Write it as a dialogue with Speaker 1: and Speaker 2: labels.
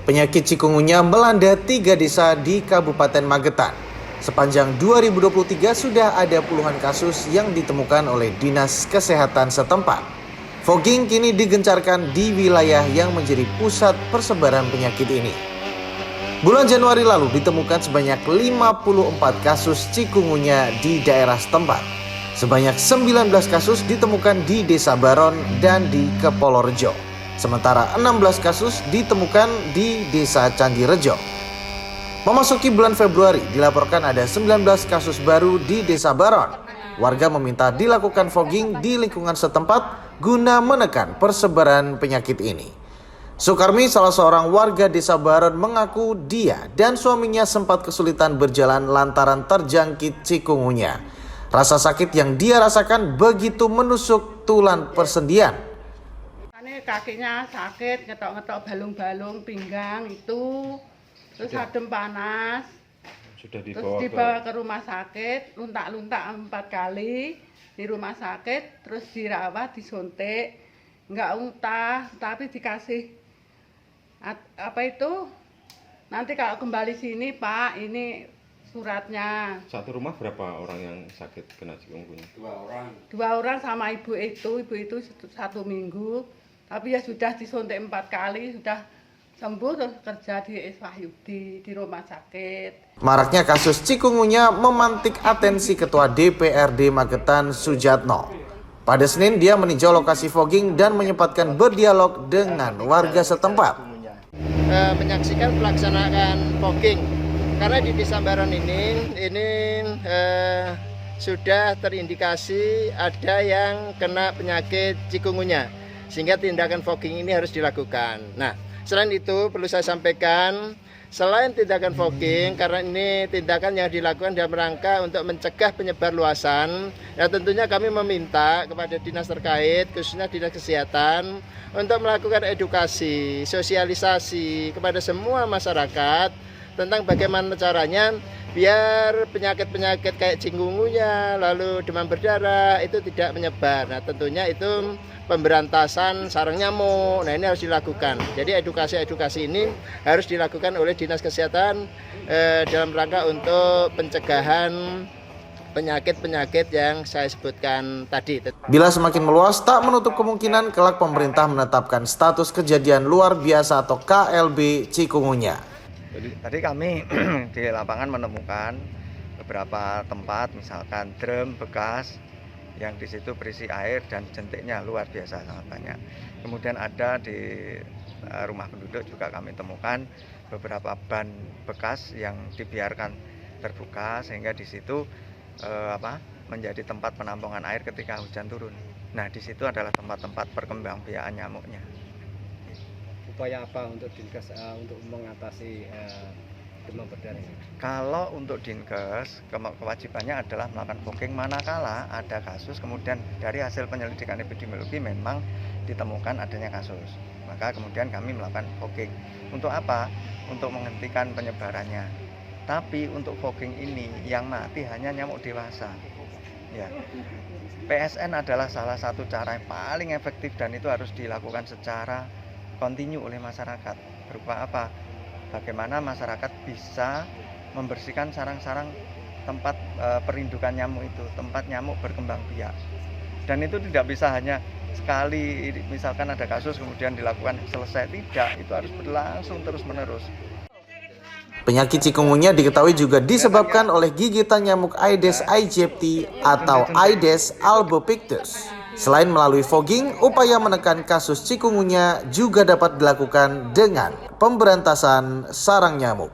Speaker 1: Penyakit cikungunya melanda 3 desa di Kabupaten Magetan. Sepanjang 2023 sudah ada puluhan kasus yang ditemukan oleh Dinas Kesehatan setempat. Fogging kini digencarkan di wilayah yang menjadi pusat persebaran penyakit ini. Bulan Januari lalu ditemukan sebanyak 54 kasus cikungunya di daerah setempat. Sebanyak 19 kasus ditemukan di Desa Baron dan di Kepolorejo. Sementara 16 kasus ditemukan di Desa Candirejo. Memasuki bulan Februari dilaporkan ada 19 kasus baru di Desa Baron. Warga meminta dilakukan fogging di lingkungan setempat guna menekan persebaran penyakit ini. Sukarmi, salah seorang warga Desa Baron, mengaku dia dan suaminya sempat kesulitan berjalan lantaran terjangkit cikungunya. Rasa sakit yang dia rasakan begitu menusuk tulang persendian.
Speaker 2: Kakinya sakit, ngetok-ngetok balung-balung pinggang itu, terus adem panas. Terus dibawa ke rumah sakit, luntak-luntak 4 kali di rumah sakit, terus dirawat, disuntik, nggak untah, tapi dikasih nanti kalau kembali sini Pak, ini suratnya.
Speaker 3: Satu rumah berapa orang yang sakit kena cikungunya?
Speaker 2: 2 orang sama ibu itu 1 minggu. Tapi ya sudah disuntik 4 kali, sudah sembuh, terus kerja di Wahyudi di rumah sakit.
Speaker 1: Maraknya kasus cikungunya memantik atensi Ketua DPRD Magetan Sujatno. Pada Senin dia meninjau lokasi fogging dan menyempatkan berdialog dengan warga setempat.
Speaker 4: Menyaksikan pelaksanaan fogging karena di Desa Baron ini sudah terindikasi ada yang kena penyakit cikungunya. Sehingga tindakan fogging ini harus dilakukan. Nah, selain itu perlu saya sampaikan, selain tindakan fogging, karena ini tindakan yang dilakukan dalam rangka untuk mencegah penyebar luasan, ya tentunya kami meminta kepada dinas terkait, khususnya dinas kesehatan, untuk melakukan edukasi, sosialisasi kepada semua masyarakat tentang bagaimana caranya biar penyakit-penyakit kayak cikungunya, lalu demam berdarah itu tidak menyebar. Nah, tentunya itu pemberantasan sarang nyamuk. Nah, ini harus dilakukan. Jadi edukasi ini harus dilakukan oleh Dinas Kesehatan dalam rangka untuk pencegahan penyakit-penyakit yang saya sebutkan tadi.
Speaker 1: Bila semakin meluas, tak menutup kemungkinan kelak pemerintah menetapkan status kejadian luar biasa atau KLB cikungunya.
Speaker 5: Tadi kami di lapangan menemukan beberapa tempat, misalkan drum bekas yang di situ berisi air dan jentiknya luar biasa sangat banyak. Kemudian ada di rumah penduduk juga kami temukan beberapa ban bekas yang dibiarkan terbuka sehingga di situ menjadi tempat penampungan air ketika hujan turun. Nah, di situ adalah tempat-tempat perkembangbiakan nyamuknya.
Speaker 6: Upaya apa untuk Dinkes untuk mengatasi demam berdarah ini?
Speaker 5: Kalau untuk Dinkes, kewajibannya adalah melakukan fogging manakala ada kasus, kemudian dari hasil penyelidikan epidemiologi memang ditemukan adanya kasus. Maka kemudian kami melakukan fogging. Untuk apa? Untuk menghentikan penyebarannya. Tapi untuk fogging ini yang mati hanya nyamuk dewasa. Ya. PSN adalah salah satu cara yang paling efektif dan itu harus dilakukan secara kontinu oleh masyarakat. Berupa apa? Bagaimana masyarakat bisa membersihkan sarang-sarang tempat perindukan nyamuk itu, tempat nyamuk berkembang biak. Dan itu tidak bisa hanya sekali, misalkan ada kasus kemudian dilakukan selesai, tidak, itu harus berlangsung terus-menerus.
Speaker 1: Penyakit cikungunya diketahui juga disebabkan oleh gigitan nyamuk Aedes aegypti atau Aedes albopictus. Selain melalui fogging, upaya menekan kasus cikungunya juga dapat dilakukan dengan pemberantasan sarang nyamuk.